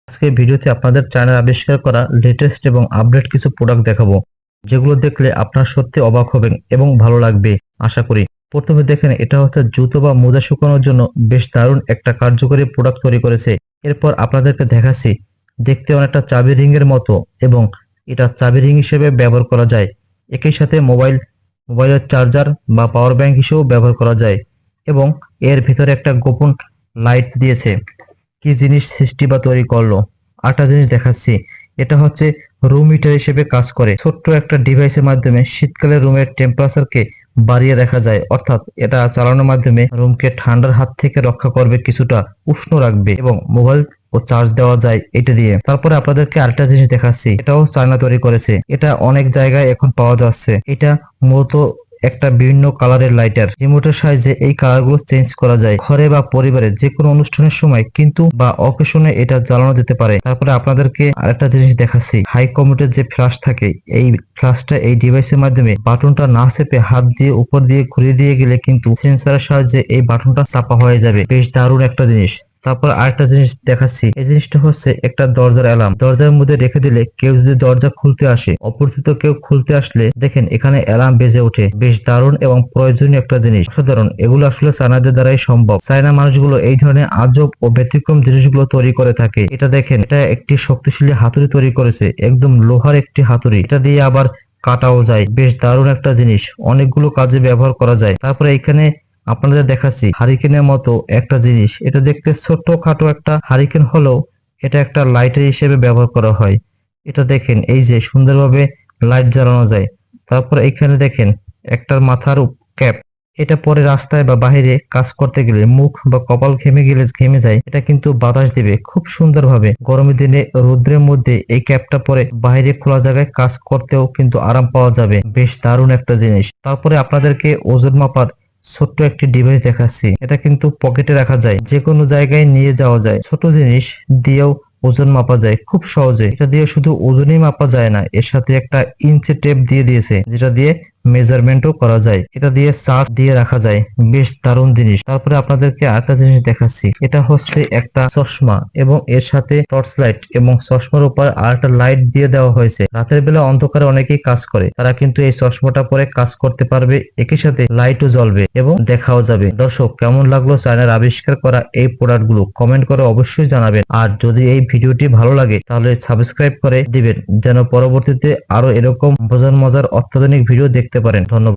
আজকে ভিডিওতে আপনাদের চায়নার আবিষ্কার করা লেটেস্ট এবং আপডেট কিছু প্রোডাক্ট দেখাবো, যেগুলো দেখলে আপনার সত্যি অবাক হবেন এবং ভালো লাগবে আশা করি। প্রথমে দেখেন, এটা হচ্ছে জুতো বা মোজা শুকানোর জন্য বেশ দারুণ একটা কার্যকরী প্রোডাক্ট তৈরি করেছে। এরপর আপনাদেরকে দেখাচ্ছি, দেখতে অনেকটা চাবি রিং এর মতো এবং এটা চাবি রিং হিসেবে ব্যবহার করা যায়। একই সাথে মোবাইলের চার্জার বা পাওয়ার ব্যাংক হিসেবেও ব্যবহার করা যায় এবং এর ভিতরে একটা গোপন লাইট দিয়েছে। কি জিনিস সৃষ্টি বা তৈরি করলো, আরেকটা জিনিস দেখাচ্ছি। এটা হচ্ছে রুম হিটার হিসেবে কাজ করে। ছোট্ট একটা ডিভাইসের মাধ্যমে শীতকালে রুমের টেম্পারেচারকে বাড়িয়ে রাখা যায়, অর্থাৎ এটা চালানোর মাধ্যমে রুমকে ঠান্ডার হাত থেকে রক্ষা করবে, কিছুটা উষ্ণ রাখবে এবং মোবাইল ও চার্জ দেওয়া যায় এটা দিয়ে। তারপরে আপনাদেরকে আরেকটা জিনিস দেখাচ্ছি, এটাও চায়না তৈরি করেছে। এটা অনেক জায়গায় এখন পাওয়া যাচ্ছে। এটা মূলত একটা বিভিন্ন কালারের লাইটার। রিমোটের সাহায্যে এই কালারগুলো চেঞ্জ করা যায় ঘরে বা পরিবারে যে কোনো অনুষ্ঠানের সময় কিন্তু বা অকেশনে এটা জ্বালানো যেতে পারে। তারপরে আপনাদেরকে আরেকটা জিনিস দেখাচ্ছি, হাই কমিটের যে ফ্ল্যাশ থাকে, এই ফ্ল্যাশটা এই ডিভাইসের মাধ্যমে বাটনটা না চেপে হাত দিয়ে উপর দিয়ে ঘুরিয়ে দিয়ে গেলে কিন্তু সেন্সরের সাহায্যে এই বাটনটা চাপা হয়ে যাবে। বেশ দারুণ একটা জিনিস। তারপর আরেকটা জিনিস দেখাচ্ছি, এই জিনিসটা হচ্ছে একটা দরজার অ্যালার্ম। দরজার মধ্যে রেখে দিলে কেউ যদি দরজা খুলতে আসে, অপরিচিত কেউ খুলতে আসলে দেখেন এখানে অ্যালার্ম বেজে ওঠে। বেশ দারুণ এবং প্রয়োজনীয় একটা জিনিস, অসাধারণ। এগুলো আসলে চায়নাদের দ্বারাই সম্ভব। চায়না মানুষগুলো এই ধরনের আজব ও ব্যতিক্রম জিনিসগুলো তৈরি করে থাকে। এটা দেখেন, এটা একটি শক্তিশালী হাতুড়ি তৈরি করেছে, একদম লোহার একটি হাতুড়ি। এটা দিয়ে আবার কাটাও যায়। বেশ দারুণ একটা জিনিস, অনেকগুলো কাজে ব্যবহার করা যায়। তারপরে এখানে আপনাদের দেখাচ্ছি হারিকেনের মতো একটা জিনিস। এটা দেখতে ছোট্ট খাটো একটা হারিকেন হলেও এটা একটা লাইটের হিসেবে ব্যবহার করা হয়। এটা দেখেন, এই যে সুন্দরভাবে লাইট জ্বালানো যায়। তারপর এখানে দেখেন একটার মাথার ক্যাপ। এটা পরে রাস্তায় বা বাহিরে কাজ করতে গেলে মুখ বা কপাল ঘেমে যায়, এটা কিন্তু বাতাস দিবে খুব সুন্দরভাবে। গরমের দিনে রৌদ্রের মধ্যে এই ক্যাপটা পরে বাইরে খোলা জায়গায় কাজ করতেও কিন্তু আরাম পাওয়া যাবে। বেশ দারুণ একটা জিনিস। তারপরে আপনাদেরকে ওজন মাপার ছোট্ট একটি ডিভাইস দেখাচ্ছি। এটা কিন্তু পকেটে রাখা যায়, যে কোনো জায়গায় নিয়ে যাওয়া যায়। ছোট জিনিস দিয়েও ওজন মাপা যায় খুব সহজে। এটা দিয়ে শুধু ওজনই মাপা যায় না, এর সাথে একটা ইঞ্চি টেপ দিয়ে দিয়েছে, যেটা দিয়ে মেজারমেন্টও করা যায়। এটা দিয়ে চার্ট দিয়ে রাখা যায়। বেশ দারুণ জিনিস। তারপরে আপনাদেরকে আরেকটা জিনিস দেখাচ্ছি, এটা হচ্ছে একটা চশমা এবং এর সাথে টর্চ লাইট এবং চশমার উপর আরেকটা লাইট দিয়ে দেওয়া হয়েছে। রাতের বেলা অন্ধকারে অনেকেই কাজ করে, তারা কিন্তু এই চশমাটা পরে কাজ করতে পারবে। একই সাথে লাইটও জ্বলবে এবং দেখাও যাবে। দর্শক, কেমন লাগলো চায়নার আবিষ্কার করা এই প্রোডাক্ট গুলো কমেন্ট করে অবশ্যই জানাবেন। আর যদি এই ভিডিওটি ভালো লাগে তাহলে সাবস্ক্রাইব করে দিবেন, যেন পরবর্তীতে আরো এরকম মজার মজার অত্যাধুনিক ভিডিও দেখতে পারেন। ধন্যবাদ।